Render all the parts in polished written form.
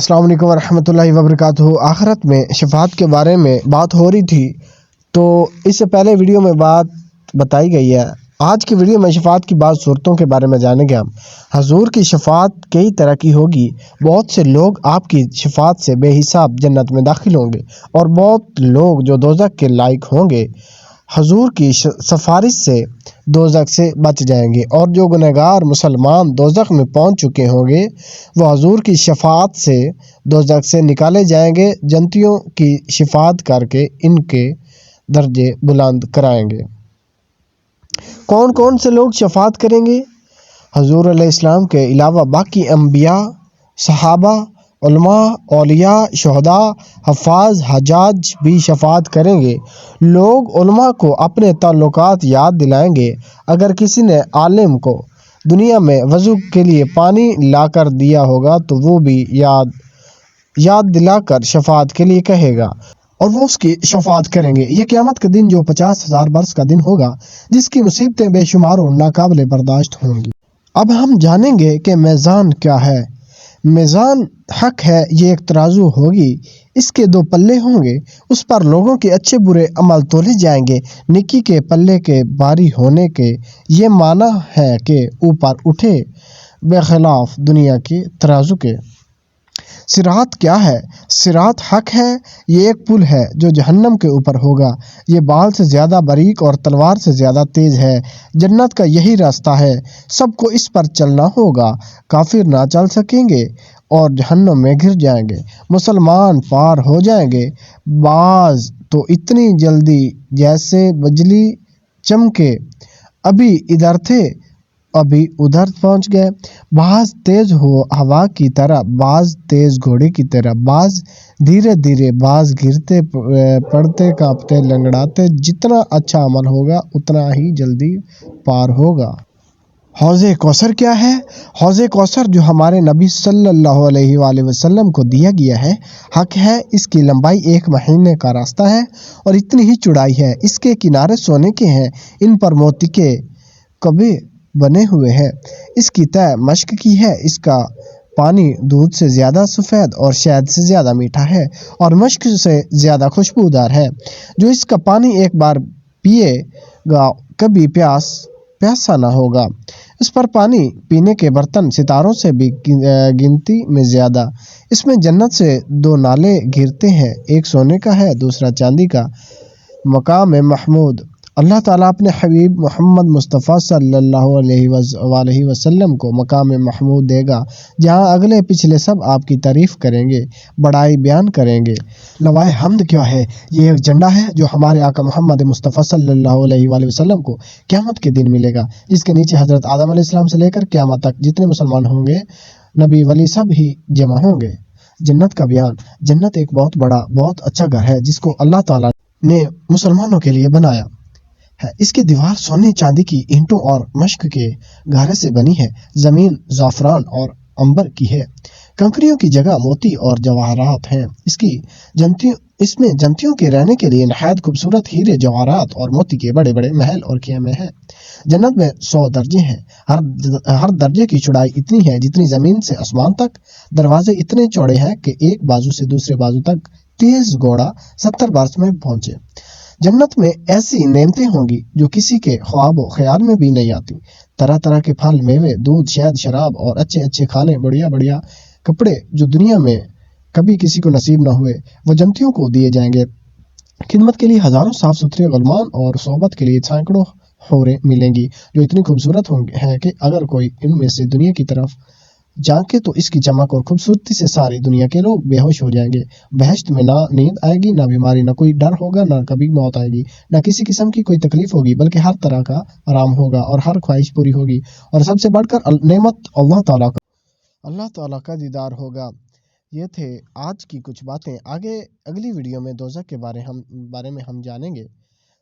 السلام علیکم ورحمۃ اللہ وبرکاتہ۔ آخرت میں شفاعت کے بارے میں بات ہو رہی تھی، تو اس سے پہلے ویڈیو میں بات بتائی گئی ہے۔ آج کی ویڈیو میں شفاعت کی بعض صورتوں کے بارے میں جانیں گے ہم۔ حضور کی شفاعت کئی طرح کی ہوگی۔ بہت سے لوگ آپ کی شفاعت سے بے حساب جنت میں داخل ہوں گے، اور بہت لوگ جو دوزخ کے لائق ہوں گے حضور کی سفارش سے دوزخ سے بچ جائیں گے، اور جو گنہگار مسلمان دوزخ میں پہنچ چکے ہوں گے وہ حضور کی شفاعت سے دوزخ سے نکالے جائیں گے۔ جنتیوں کی شفاعت کر کے ان کے درجے بلند کرائیں گے۔ کون کون سے لوگ شفاعت کریں گے؟ حضور علیہ السلام کے علاوہ باقی انبیاء، صحابہ، علماء، اولیاء، شہداء، حفاظ، حجاج بھی شفاعت کریں گے۔ لوگ علماء کو اپنے تعلقات یاد دلائیں گے۔ اگر کسی نے عالم کو دنیا میں وضو کے لیے پانی لا کر دیا ہوگا تو وہ بھی یاد دلا کر شفاعت کے لیے کہے گا، اور وہ اس کی شفاعت کریں گے۔ یہ قیامت کا دن جو 50,000 برس کا دن ہوگا، جس کی مصیبتیں بے شمار اور ناقابل برداشت ہوں گی۔ اب ہم جانیں گے کہ میزان کیا ہے۔ میزان حق ہے، یہ ایک ترازو ہوگی، اس کے 2 پلے ہوں گے، اس پر لوگوں کے اچھے برے عمل تولے جائیں گے۔ نیکی کے پلے کے بھاری ہونے کے یہ معنی ہے کہ اوپر اٹھے، بخلاف دنیا کے ترازو کے۔ صراط کیا ہے؟ صراط حق ہے، یہ ایک پل ہے جو جہنم کے اوپر ہوگا۔ یہ بال سے زیادہ باریک اور تلوار سے زیادہ تیز ہے۔ جنت کا یہی راستہ ہے، سب کو اس پر چلنا ہوگا۔ کافر نہ چل سکیں گے اور جہنم میں گر جائیں گے، مسلمان پار ہو جائیں گے۔ بعض تو اتنی جلدی جیسے بجلی چمکے، ابھی ادھر تھے ابھی ادھر پہنچ گئے۔ بعض تیز ہوا کی طرح، بعض تیز گھوڑے کی طرح، بعض دھیرے دھیرے، بعض گرتے پڑتے کانپتے لنگڑاتے۔ جتنا اچھا عمل ہوگا اتنا ہی جلدی پار ہوگا۔ حوض کوثر کیا ہے؟ حوض کوثر جو ہمارے نبی صلی اللہ علیہ وآلہ وسلم کو دیا گیا ہے، حق ہے۔ اس کی لمبائی 1 مہینے کا راستہ ہے اور اتنی ہی چوڑائی ہے۔ اس کے کنارے سونے کے ہیں، ان پر موتی کے کبے بنے ہوئے ہیں۔ اس کی تہ مشک کی ہے۔ اس کا پانی دودھ سے زیادہ سفید اور شہد سے زیادہ میٹھا ہے، اور مشک سے زیادہ خوشبودار ہے۔ جو اس کا پانی ایک بار پیے گا کبھی پیاسا نہ ہوگا۔ اس پر پانی پینے کے برتن ستاروں سے بھی گنتی میں زیادہ۔ اس میں جنت سے 2 نالے گرتے ہیں، ایک سونے کا ہے، دوسرا چاندی کا۔ مقام محمود، اللہ تعالیٰ اپنے حبیب محمد مصطفیٰ صلی اللہ علیہ وآلہ وسلم کو مقام محمود دے گا، جہاں اگلے پچھلے سب آپ کی تعریف کریں گے، بڑائی بیان کریں گے۔ لوائے حمد کیا ہے؟ یہ ایک جھنڈا ہے جو ہمارے آقا محمد مصطفیٰ صلی اللہ علیہ وآلہ وسلم کو قیامت کے دن ملے گا، جس کے نیچے حضرت آدم علیہ السلام سے لے کر قیامت تک جتنے مسلمان ہوں گے، نبی ولی سب ہی جمع ہوں گے۔ جنت کا بیان، جنت ایک بہت بڑا بہت اچھا گھر ہے جس کو اللہ تعالیٰ نے مسلمانوں کے لیے بنایا ہے۔ اس کی دیوار سونے چاندی کی اینٹوں اور مشک کے گارے سے بنی ہے۔ زمین زعفران اور عنبر کی ہے۔ کنکریوں کی جگہ موتی اور جواہرات ہیں۔ اس میں جنتیوں کے رہنے کے لیے نہایت خوبصورت ہیرے جواہرات اور موتی کے بڑے بڑے محل اور خیمے ہیں۔ جنت میں 100 درجے ہیں، ہر درجے کی چوڑائی اتنی ہے جتنی زمین سے آسمان تک۔ دروازے اتنے چوڑے ہیں کہ ایک بازو سے دوسرے بازو تک تیز گھوڑا 70 برس میں پہنچے۔ جنت میں ایسی نعمتیں ہوں گی جو کسی کے خواب و خیال میں بھی نہیں آتی۔ طرح طرح کے پھل، میوے، دودھ، شہد، شراب اور اچھے اچھے کھانے، بڑھیا بڑھیا کپڑے جو دنیا میں کبھی کسی کو نصیب نہ ہوئے، وہ جنتیوں کو دیے جائیں گے۔ خدمت کے لیے ہزاروں صاف ستھرے غلمان اور صحبت کے لیے سینکڑوں حوریں ملیں گی جو اتنی خوبصورت ہیں کہ اگر کوئی ان میں سے دنیا کی طرف جھانکے تو اس کی چمک اور خوبصورتی سے ساری دنیا کے لوگ بے ہوش ہو جائیں گے۔ بہشت میں نہ نیند آئے گی، نہ بیماری، نہ کوئی ڈر ہوگا، نہ کبھی موت آئے گی، نہ کسی قسم کی کوئی تکلیف ہوگی، بلکہ ہر طرح کا آرام ہوگا اور ہر خواہش پوری ہوگی، اور سب سے بڑھ کر نعمت اللہ تعالیٰ کا دیدار ہوگا۔ یہ تھے آج کی کچھ باتیں۔ اگلی ویڈیو میں دوزخ کے بارے میں ہم جانیں گے۔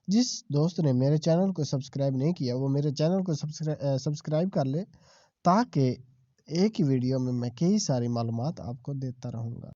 جس دوست نے میرے چینل کو سبسکرائب نہیں کیا وہ میرے چینل کو سبسکرائب کر لے، تاکہ ایک ہی ویڈیو میں کئی ساری معلومات آپ کو دیتا رہوں گا۔